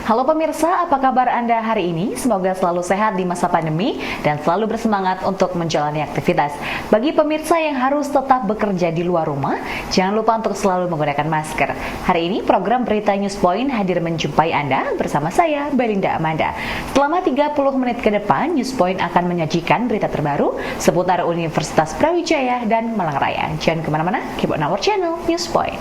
Halo pemirsa, apa kabar Anda hari ini? Semoga selalu sehat di masa pandemi dan selalu bersemangat untuk menjalani aktivitas. Bagi pemirsa yang harus tetap bekerja di luar rumah, jangan lupa untuk selalu menggunakan masker. Hari ini program Berita Newspoint hadir menjumpai Anda bersama saya, Belinda Amanda. Selama 30 menit ke depan, Newspoint akan menyajikan berita terbaru seputar Universitas Brawijaya dan Malang Raya. Jangan kemana-mana, keep on our channel, Newspoint.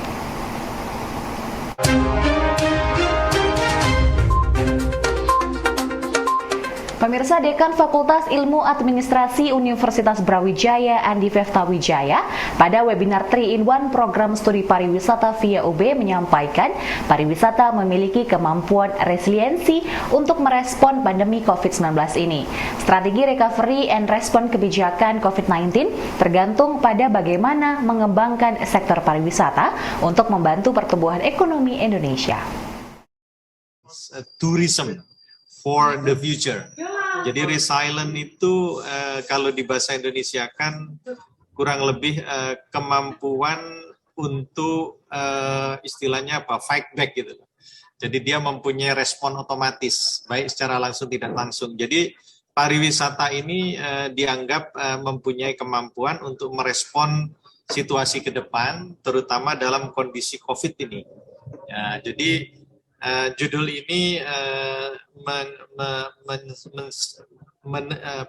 Pemirsa, Dekan Fakultas Ilmu Administrasi Universitas Brawijaya Andi Feftawijaya pada webinar 3-in-1 program studi pariwisata via UB menyampaikan pariwisata memiliki kemampuan resiliensi untuk merespon pandemi COVID-19 ini. Strategi recovery and respon kebijakan COVID-19 tergantung pada bagaimana mengembangkan sektor pariwisata untuk membantu pertumbuhan ekonomi Indonesia. Tourism for the future. Jadi resilient itu kalau di bahasa Indonesia kan kurang lebih kemampuan untuk istilahnya apa, fight back gitu. Jadi dia mempunyai respon otomatis, baik secara langsung tidak langsung. Jadi pariwisata ini dianggap mempunyai kemampuan untuk merespon situasi ke depan, terutama dalam kondisi COVID ini. Ya, jadi judul ini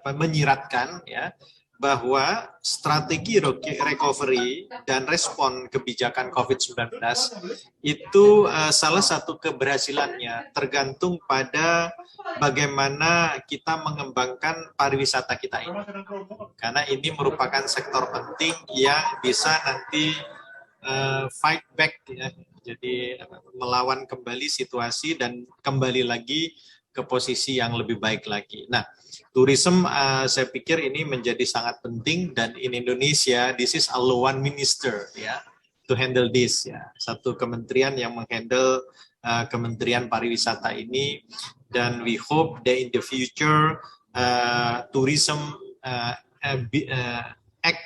menyiratkan ya bahwa strategi recovery dan respon kebijakan COVID-19 itu salah satu keberhasilannya tergantung pada bagaimana kita mengembangkan pariwisata kita ini. Karena ini merupakan sektor penting yang bisa nanti fight back ya. Jadi melawan kembali situasi dan kembali lagi ke posisi yang lebih baik lagi. Nah, tourism saya pikir ini menjadi sangat penting dan in Indonesia this is only one minister ya to handle this ya. Satu kementerian yang menghandle kementerian pariwisata ini dan we hope that in the future tourism act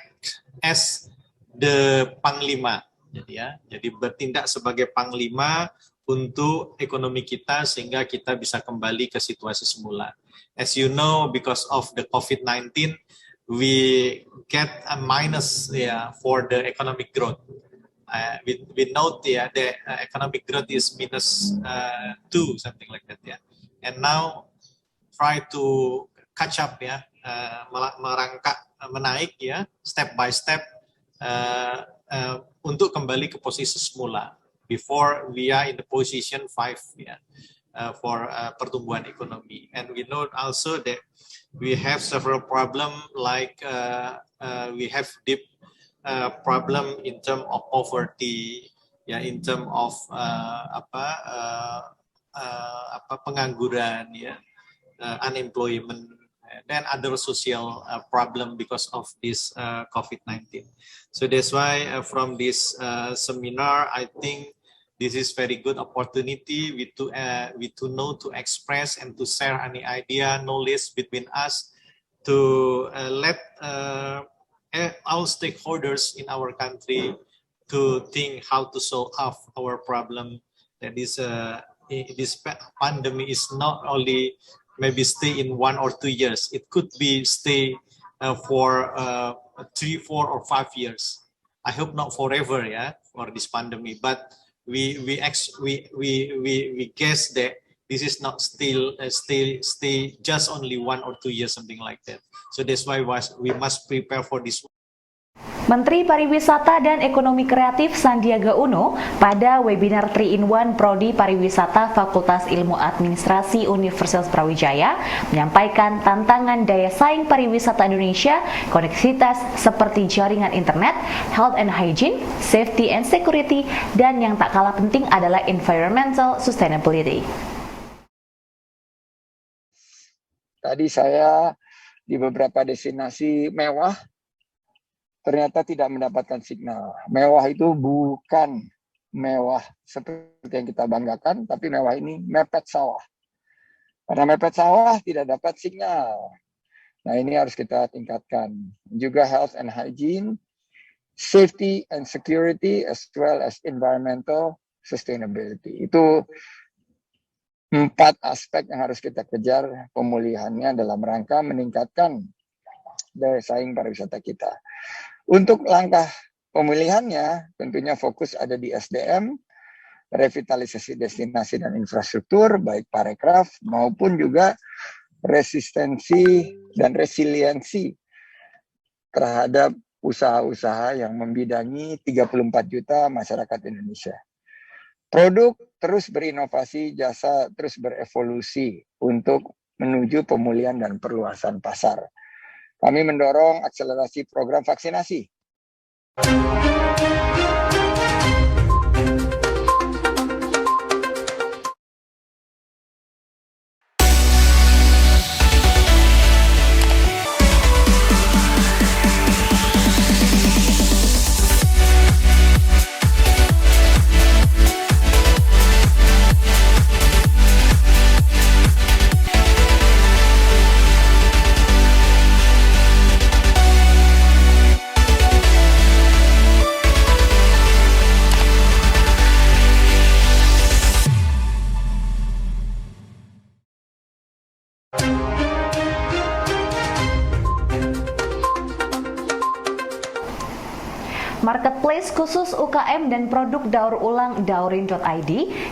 as the panglima. Jadi bertindak sebagai panglima untuk ekonomi kita sehingga kita bisa kembali ke situasi semula. As you know, because of the COVID-19, we get a minus for the economic growth. We note the economic growth is minus 2, something like that And now try to catch up merangkak menaik step by step. Untuk kembali ke posisi semula before we are in the position 5 for pertumbuhan ekonomi. And we know also that we have several problem like we have deep problem in term of poverty in term of pengangguran unemployment dan other social problem because of this COVID-19. So that's why from this seminar, I think this is very good opportunity we to know, to express and to share any idea, knowledge between us to let all stakeholders in our country to think how to solve our problem. That is, this pandemic is not only maybe stay in 1 or 2 years. It could be stay for 3, 4, or 5 years. I hope not forever, for this pandemic. But we guess that this is not still stay just only 1 or 2 years, something like that. So that's why we must prepare for this. Menteri Pariwisata dan Ekonomi Kreatif Sandiaga Uno pada webinar 3-in-1 Prodi Pariwisata Fakultas Ilmu Administrasi Universitas Brawijaya menyampaikan tantangan daya saing pariwisata Indonesia, koneksitas seperti jaringan internet, health and hygiene, safety and security, dan yang tak kalah penting adalah environmental sustainability. Tadi saya di beberapa destinasi mewah ternyata tidak mendapatkan signal. Mewah itu bukan mewah seperti yang kita banggakan, tapi mewah ini mepet sawah. Karena mepet sawah tidak dapat signal. Nah, ini harus kita tingkatkan. Juga health and hygiene, safety and security, as well as environmental sustainability. Itu 4 aspek yang harus kita kejar pemulihannya dalam rangka meningkatkan daya saing pariwisata kita. Untuk langkah pemulihannya tentunya fokus ada di SDM, revitalisasi destinasi dan infrastruktur, baik parekraf maupun juga resistensi dan resiliensi terhadap usaha-usaha yang membidangi 34 juta masyarakat Indonesia. Produk terus berinovasi, jasa terus berevolusi untuk menuju pemulihan dan perluasan pasar. Kami mendorong akselerasi program vaksinasi. Marketplace khusus UKM dan produk daur ulang daurin.id,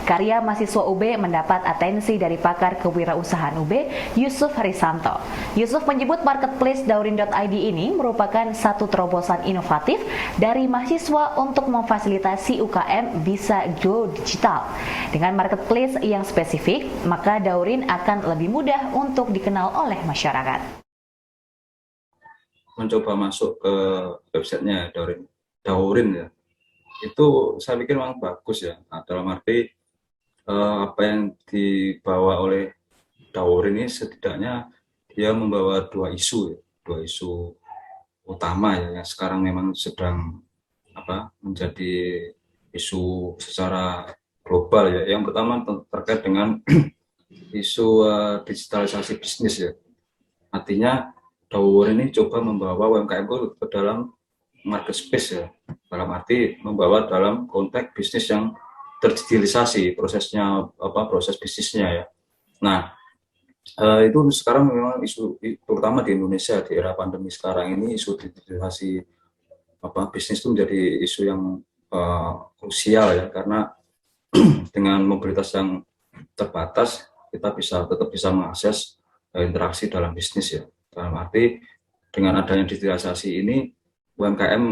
karya mahasiswa UB mendapat atensi dari pakar kewirausahaan UB, Yusuf Harisanto. Yusuf menyebut marketplace daurin.id ini merupakan satu terobosan inovatif dari mahasiswa untuk memfasilitasi UKM bisa go digital. Dengan marketplace yang spesifik, maka daurin akan lebih mudah untuk dikenal oleh masyarakat. Mencoba masuk ke websitenya Daurin ya, itu saya pikir memang bagus ya. Nah, dalam arti apa yang dibawa oleh Daurin ini setidaknya dia membawa dua isu utama ya, yang sekarang memang sedang menjadi isu secara global ya. Yang pertama terkait dengan isu digitalisasi bisnis ya. Artinya Daurin ini coba membawa UMKM ke dalam market space ya, dalam arti membawa dalam konteks bisnis yang terdigitalisasi prosesnya, proses bisnisnya ya. Nah, itu sekarang memang isu, terutama di Indonesia di era pandemi sekarang ini, isu digitalisasi bisnis itu menjadi isu yang krusial ya, karena dengan mobilitas yang terbatas kita tetap bisa mengakses interaksi dalam bisnis ya. Dalam arti dengan adanya digitalisasi ini UMKM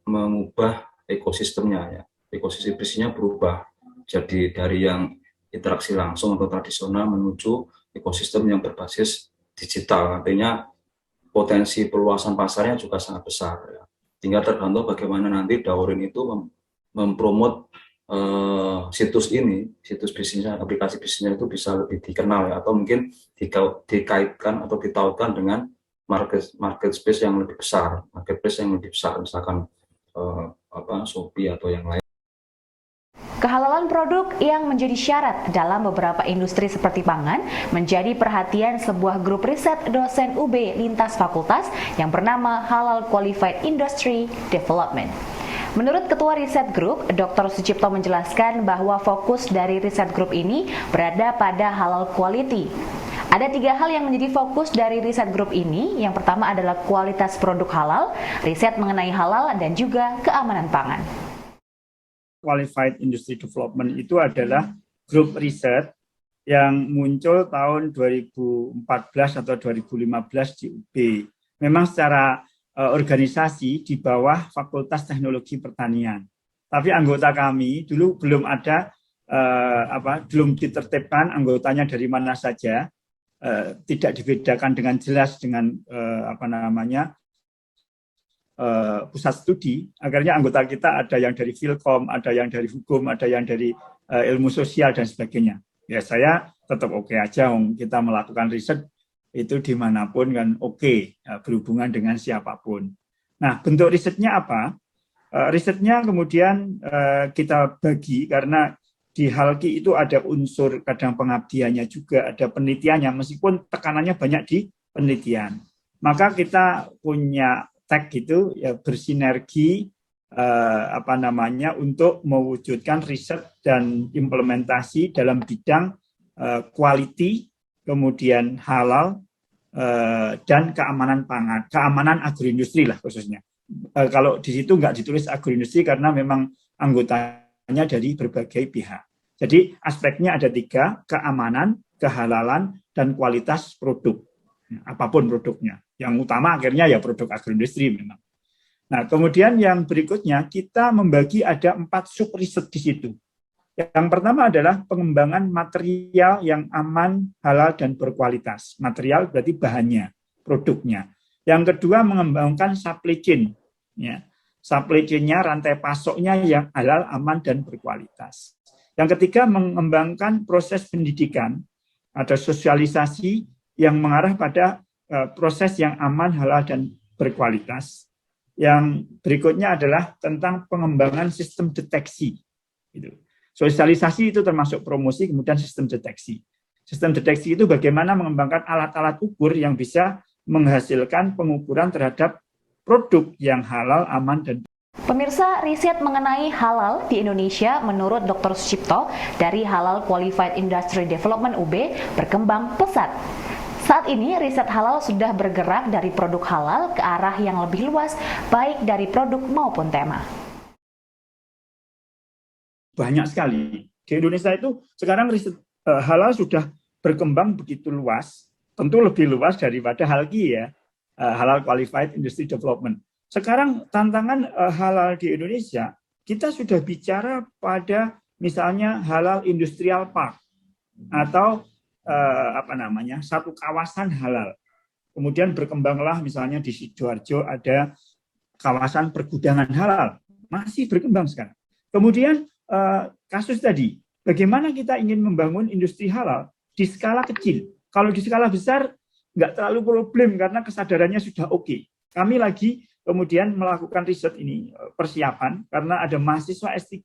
mengubah ekosistemnya ya, ekosistem bisnisnya berubah jadi dari yang interaksi langsung atau tradisional menuju ekosistem yang berbasis digital. Artinya potensi perluasan pasarnya juga sangat besar ya. Tinggal tergantung bagaimana nanti Daurin itu mempromot situs bisnisnya, aplikasi bisnisnya itu bisa lebih dikenal ya, atau mungkin dikaitkan atau ditautkan dengan market space yang lebih besar, marketplace yang lebih besar, misalkan Shopee atau yang lain. Kehalalan produk yang menjadi syarat dalam beberapa industri seperti pangan menjadi perhatian sebuah grup riset dosen UB lintas fakultas yang bernama Halal Qualified Industry Development. Menurut Ketua Riset Group, Dr. Sucipto menjelaskan bahwa fokus dari riset grup ini berada pada halal quality. Ada 3 hal yang menjadi fokus dari riset grup ini. Yang pertama adalah kualitas produk halal, riset mengenai halal, dan juga keamanan pangan. Qualified Industry Development itu adalah grup riset yang muncul tahun 2014 atau 2015 di UB. Memang secara organisasi di bawah Fakultas Teknologi Pertanian. Tapi anggota kami dulu belum ada, belum ditertibkan anggotanya dari mana saja. Tidak dibedakan dengan jelas dengan pusat studi. Akhirnya anggota kita ada yang dari Filkom, ada yang dari hukum, ada yang dari ilmu sosial dan sebagainya. Ya saya tetap oke aja, kita melakukan riset itu dimanapun kan oke, berhubungan dengan siapapun. Nah, bentuk risetnya apa? Risetnya kemudian kita bagi karena di Halki itu ada unsur kadang pengabdiannya juga, ada penelitiannya, meskipun tekanannya banyak di penelitian. Maka kita punya tag itu ya bersinergi untuk mewujudkan riset dan implementasi dalam bidang quality, kemudian halal, dan keamanan pangan, keamanan agroindustri lah khususnya. Kalau di situ nggak ditulis agroindustri karena memang anggotanya dari berbagai pihak. Jadi aspeknya ada 3, keamanan, kehalalan, dan kualitas produk. Apapun produknya. Yang utama akhirnya ya produk agroindustri memang. Nah, kemudian yang berikutnya kita membagi ada 4 sub riset di situ. Yang pertama adalah pengembangan material yang aman, halal, dan berkualitas. Material berarti bahannya, produknya. Yang kedua mengembangkan supply chain. Ya. Supply chain-nya, rantai pasoknya yang halal, aman, dan berkualitas. Yang ketiga mengembangkan proses pendidikan. Ada sosialisasi yang mengarah pada proses yang aman, halal, dan berkualitas. Yang berikutnya adalah tentang pengembangan sistem deteksi. Gitu. Sosialisasi itu termasuk promosi, kemudian sistem deteksi. Sistem deteksi itu bagaimana mengembangkan alat-alat ukur yang bisa menghasilkan pengukuran terhadap produk yang halal, aman, dan Pemirsa, riset mengenai halal di Indonesia menurut Dr. Sucipto dari Halal Qualified Industry Development UB berkembang pesat. Saat ini riset halal sudah bergerak dari produk halal ke arah yang lebih luas, baik dari produk maupun tema. Banyak sekali. Di Indonesia itu sekarang riset halal sudah berkembang begitu luas, tentu lebih luas daripada HALQI ya, Halal Qualified Industry Development. Sekarang tantangan halal di Indonesia, kita sudah bicara pada misalnya halal industrial park atau satu kawasan halal. Kemudian berkembanglah misalnya di Sidoarjo ada kawasan pergudangan halal, masih berkembang sekarang. Kemudian kasus tadi, bagaimana kita ingin membangun industri halal di skala kecil. Kalau di skala besar, nggak terlalu problem karena kesadarannya sudah oke. Kami lagi kemudian melakukan riset ini, persiapan, karena ada mahasiswa S3,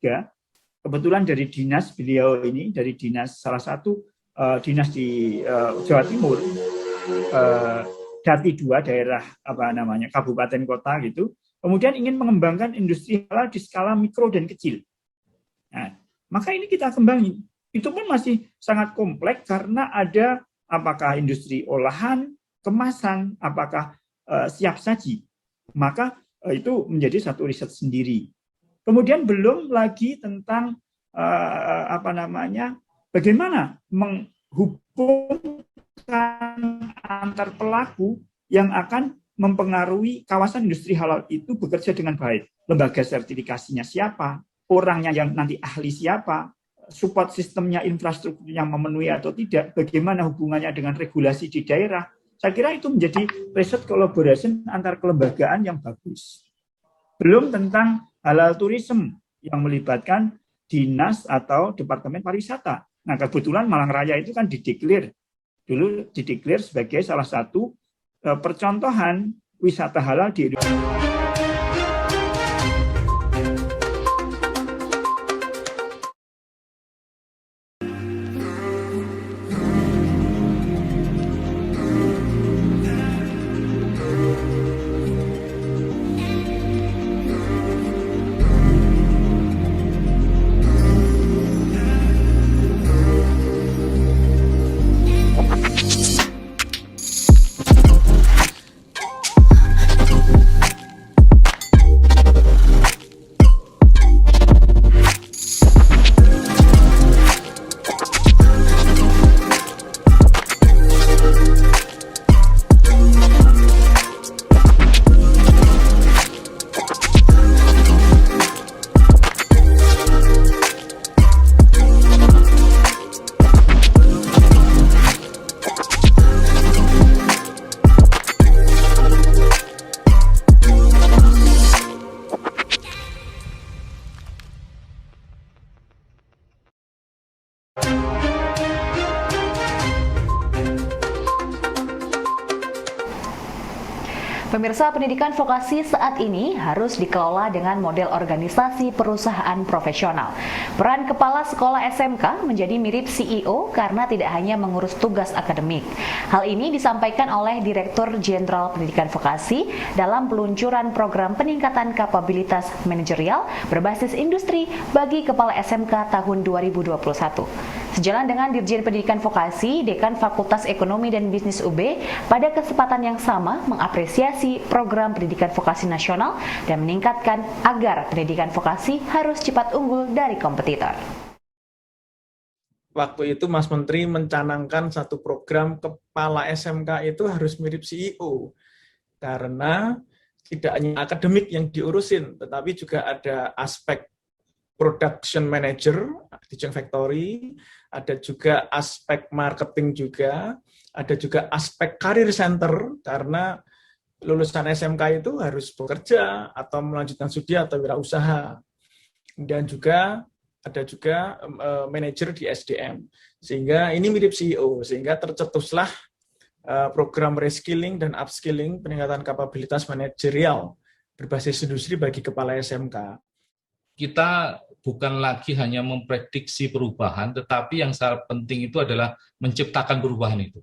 kebetulan dari dinas beliau ini, dari dinas salah satu dinas di Jawa Timur, Dati 2, daerah kabupaten kota gitu, kemudian ingin mengembangkan industri halal di skala mikro dan kecil. Nah, maka ini kita kembangin. Itu pun masih sangat kompleks karena ada apakah industri olahan, kemasan, apakah siap saji. Maka itu menjadi satu riset sendiri. Kemudian belum lagi tentang bagaimana menghubungkan antar pelaku yang akan mempengaruhi kawasan industri halal itu bekerja dengan baik. Lembaga sertifikasinya siapa? Orangnya yang nanti ahli siapa, support sistemnya, infrastruktur yang memenuhi atau tidak, bagaimana hubungannya dengan regulasi di daerah. Saya kira itu menjadi riset collaboration antar kelembagaan yang bagus. Belum tentang halal tourism yang melibatkan dinas atau departemen pariwisata. Nah, kebetulan Malang Raya itu kan dideklar sebagai salah satu percontohan wisata halal di Indonesia. Pemirsa, pendidikan vokasi saat ini harus dikelola dengan model organisasi perusahaan profesional. Peran kepala sekolah SMK menjadi mirip CEO karena tidak hanya mengurus tugas akademik. Hal ini disampaikan oleh Direktur Jenderal Pendidikan Vokasi dalam peluncuran program peningkatan kapabilitas manajerial berbasis industri bagi kepala SMK tahun 2021. Sejalan dengan Dirjen Pendidikan Vokasi, Dekan Fakultas Ekonomi dan Bisnis UB pada kesempatan yang sama mengapresiasi program pendidikan vokasi nasional dan meningkatkan agar pendidikan vokasi harus cepat unggul dari kompetitor. Waktu itu Mas Menteri mencanangkan satu program kepala SMK itu harus mirip CEO, karena tidak hanya akademik yang diurusin, tetapi juga ada aspek production manager di Jeng Factory, ada juga aspek marketing juga, ada juga aspek career center, karena lulusan SMK itu harus bekerja atau melanjutkan studi atau wirausaha. Dan juga ada juga manajer di SDM. Sehingga ini mirip CEO, sehingga tercetuslah program reskilling dan upskilling peningkatan kapabilitas manajerial berbasis industri bagi kepala SMK. Kita bukan lagi hanya memprediksi perubahan, tetapi yang sangat penting itu adalah menciptakan perubahan itu.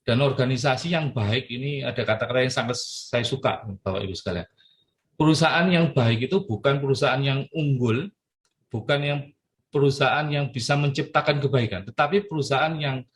Dan organisasi yang baik ini ada kata-kata yang sangat saya suka, Bapak Ibu sekalian. Perusahaan yang baik itu bukan perusahaan yang unggul, bukan yang perusahaan yang bisa menciptakan kebaikan, tetapi perusahaan yang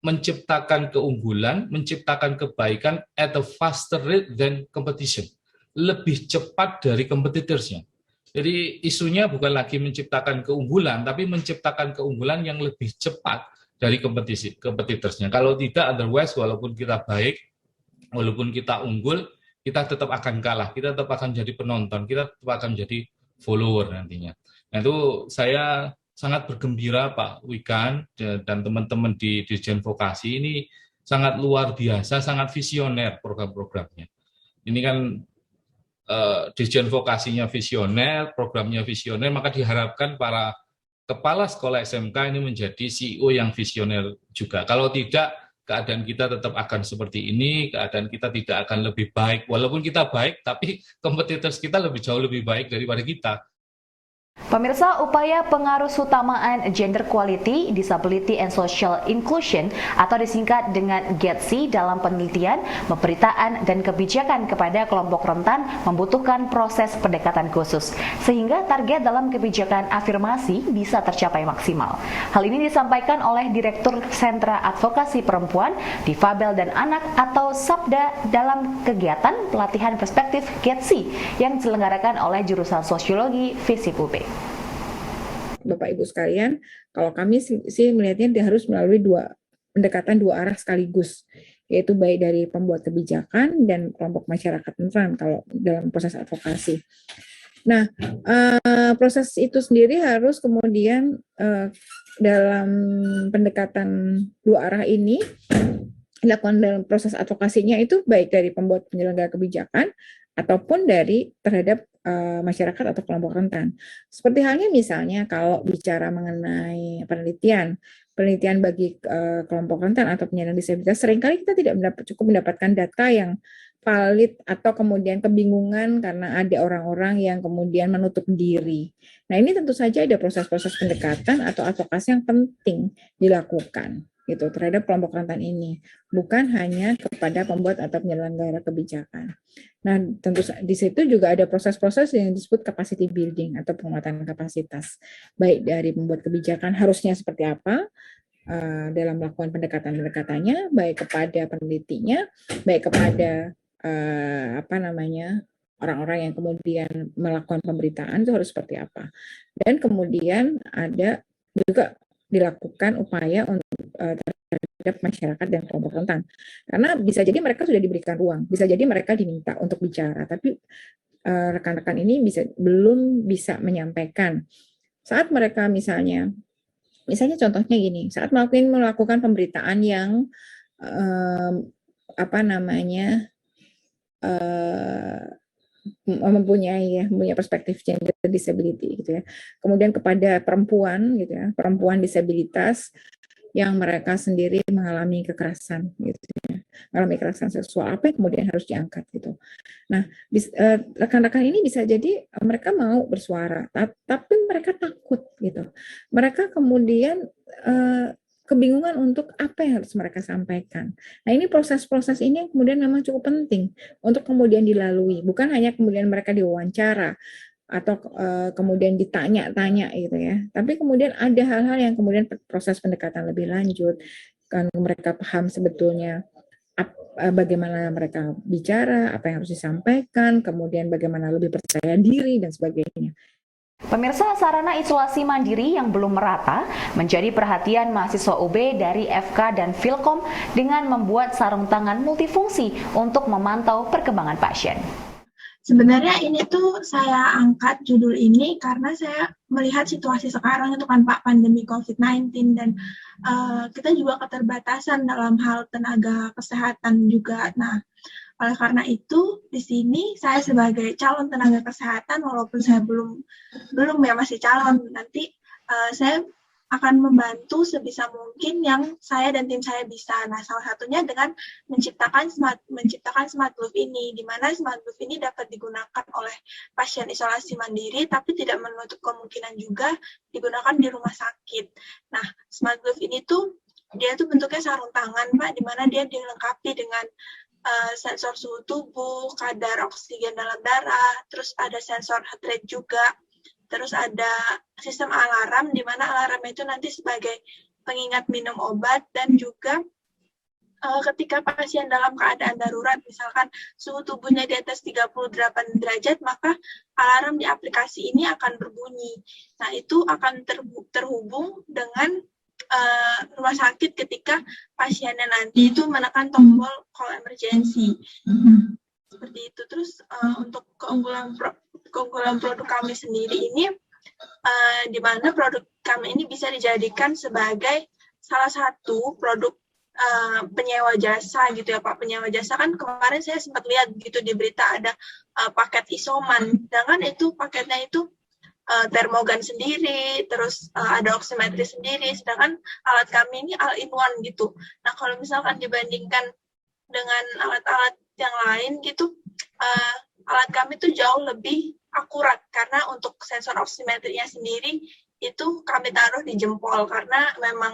menciptakan keunggulan, menciptakan kebaikan at a faster rate than competition. Lebih cepat dari kompetitornya. Jadi isunya bukan lagi menciptakan keunggulan, tapi menciptakan keunggulan yang lebih cepat dari kompetitornya. Kalau tidak, otherwise, walaupun kita baik, walaupun kita unggul, kita tetap akan kalah, kita tetap akan jadi penonton, kita tetap akan jadi follower nantinya. Nah itu saya sangat bergembira Pak Wikan dan teman-teman di Dirjen Vokasi ini sangat luar biasa, sangat visioner program-programnya. Ini kan Dirjen Vokasinya visioner, programnya visioner, maka diharapkan para kepala sekolah SMK ini menjadi CEO yang visioner juga. Kalau tidak, keadaan kita tetap akan seperti ini, keadaan kita tidak akan lebih baik. Walaupun kita baik, tapi kompetitor kita jauh lebih baik daripada kita. Pemirsa, upaya pengarusutamaan Gender Equality, Disability and Social Inclusion atau disingkat dengan GEDSI dalam penelitian, pemberitaan, dan kebijakan kepada kelompok rentan membutuhkan proses pendekatan khusus, sehingga target dalam kebijakan afirmasi bisa tercapai maksimal. Hal ini disampaikan oleh Direktur Sentra Advokasi Perempuan, Difabel dan Anak atau SAPDA dalam kegiatan pelatihan perspektif GEDSI yang diselenggarakan oleh jurusan Sosiologi FISIP UB. Bapak Ibu sekalian, kalau kami sih melihatnya dia harus melalui pendekatan dua arah sekaligus, yaitu baik dari pembuat kebijakan dan kelompok masyarakat rentan kalau dalam proses advokasi. Nah, proses itu sendiri harus kemudian dalam pendekatan dua arah ini dilakukan dalam proses advokasinya itu baik dari pembuat penyelenggara kebijakan ataupun dari terhadap masyarakat atau kelompok rentan. Seperti halnya misalnya kalau bicara mengenai penelitian bagi kelompok rentan atau penyandang disabilitas, seringkali kita tidak cukup mendapatkan data yang valid atau kemudian kebingungan karena ada orang-orang yang kemudian menutup diri. Nah, ini tentu saja ada proses-proses pendekatan atau advokasi yang penting dilakukan gitu terhadap kelompok rentan ini, bukan hanya kepada pembuat atau penyelenggara kebijakan. Nah, tentu di situ juga ada proses-proses yang disebut capacity building atau penguatan kapasitas, baik dari pembuat kebijakan harusnya seperti apa dalam melakukan pendekatan-pendekatannya, baik kepada penelitinya, baik kepada orang-orang yang kemudian melakukan pemberitaan itu harus seperti apa. Dan kemudian ada juga dilakukan upaya untuk terhadap masyarakat dan kelompok rentan. Karena bisa jadi mereka sudah diberikan ruang, bisa jadi mereka diminta untuk bicara, tapi rekan-rekan ini belum bisa menyampaikan. Saat mereka misalnya contohnya gini, saat melakukan pemberitaan yang mempunyai perspektif gender disability gitu ya. Kemudian kepada perempuan gitu ya, perempuan disabilitas yang mereka sendiri mengalami kekerasan gitu ya. Mengalami kekerasan seksual, apa yang kemudian harus diangkat gitu. Nah, rekan-rekan ini bisa jadi mereka mau bersuara, tapi mereka takut gitu. Mereka kemudian kebingungan untuk apa yang harus mereka sampaikan. Nah, ini proses-proses ini yang kemudian memang cukup penting untuk kemudian dilalui. Bukan hanya kemudian mereka diwawancara, atau kemudian ditanya-tanya gitu ya. Tapi kemudian ada hal-hal yang kemudian proses pendekatan lebih lanjut, kan mereka paham sebetulnya bagaimana mereka bicara, apa yang harus disampaikan, kemudian bagaimana lebih percaya diri dan sebagainya. Pemirsa, sarana isolasi mandiri yang belum merata menjadi perhatian mahasiswa UB dari FK dan Filkom dengan membuat sarung tangan multifungsi untuk memantau perkembangan pasien. Sebenarnya ini tuh saya angkat judul ini karena saya melihat situasi sekarang itu kan Pak, pandemi COVID-19 dan kita juga keterbatasan dalam hal tenaga kesehatan juga. Nah, oleh karena itu di sini saya sebagai calon tenaga kesehatan, walaupun saya belum ya masih calon, nanti saya akan membantu sebisa mungkin yang saya dan tim saya bisa. Nah, salah satunya dengan menciptakan smart glove ini, di mana smart glove ini dapat digunakan oleh pasien isolasi mandiri, tapi tidak menutup kemungkinan juga digunakan di rumah sakit. Nah, smart glove ini tuh dia tuh bentuknya sarung tangan, Pak, di mana dia dilengkapi dengan sensor suhu tubuh, kadar oksigen dalam darah, terus ada sensor heart rate juga. Terus ada sistem alarm, di mana alarm itu nanti sebagai pengingat minum obat, dan juga ketika pasien dalam keadaan darurat, misalkan suhu tubuhnya di atas 38 derajat, maka alarm di aplikasi ini akan berbunyi. Nah, itu akan terhubung dengan rumah sakit ketika pasiennya nanti itu menekan tombol call emergency. Seperti itu. Terus untuk keunggulan produk kami sendiri ini, di mana produk kami ini bisa dijadikan sebagai salah satu produk penyewa jasa gitu ya Pak. Penyewa jasa kan kemarin saya sempat lihat gitu di berita ada paket isoman, sedangkan itu paketnya itu termogan sendiri, terus ada oximetri sendiri, sedangkan alat kami ini all-in-one gitu. Nah, kalau misalkan dibandingkan dengan alat-alat yang lain gitu, alat kami tuh jauh lebih akurat, karena untuk sensor oximetrinya sendiri itu kami taruh di jempol, karena memang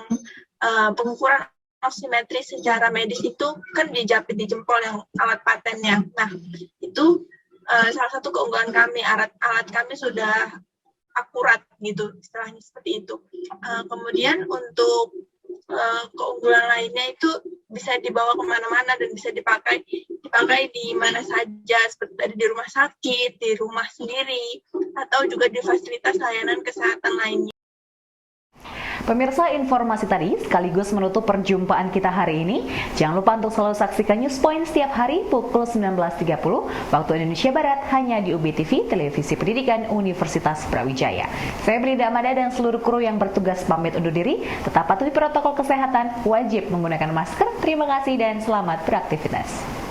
pengukuran oximetri secara medis itu kan dijepit di jempol yang alat patennya. Nah, itu salah satu keunggulan kami, alat kami sudah akurat gitu, istilahnya seperti itu. Kemudian untuk keunggulan lainnya itu bisa dibawa kemana-mana dan bisa dipakai di mana saja, seperti tadi di rumah sakit, di rumah sendiri, atau juga di fasilitas layanan kesehatan lainnya. Pemirsa, informasi tadi sekaligus menutup perjumpaan kita hari ini. Jangan lupa untuk selalu saksikan News Point setiap hari pukul 19.30 waktu Indonesia Barat hanya di UB TV, Televisi Pendidikan Universitas Brawijaya. Saya Brida Amanda dan seluruh kru yang bertugas pamit undur diri. Tetap patuhi protokol kesehatan, wajib menggunakan masker. Terima kasih dan selamat beraktivitas.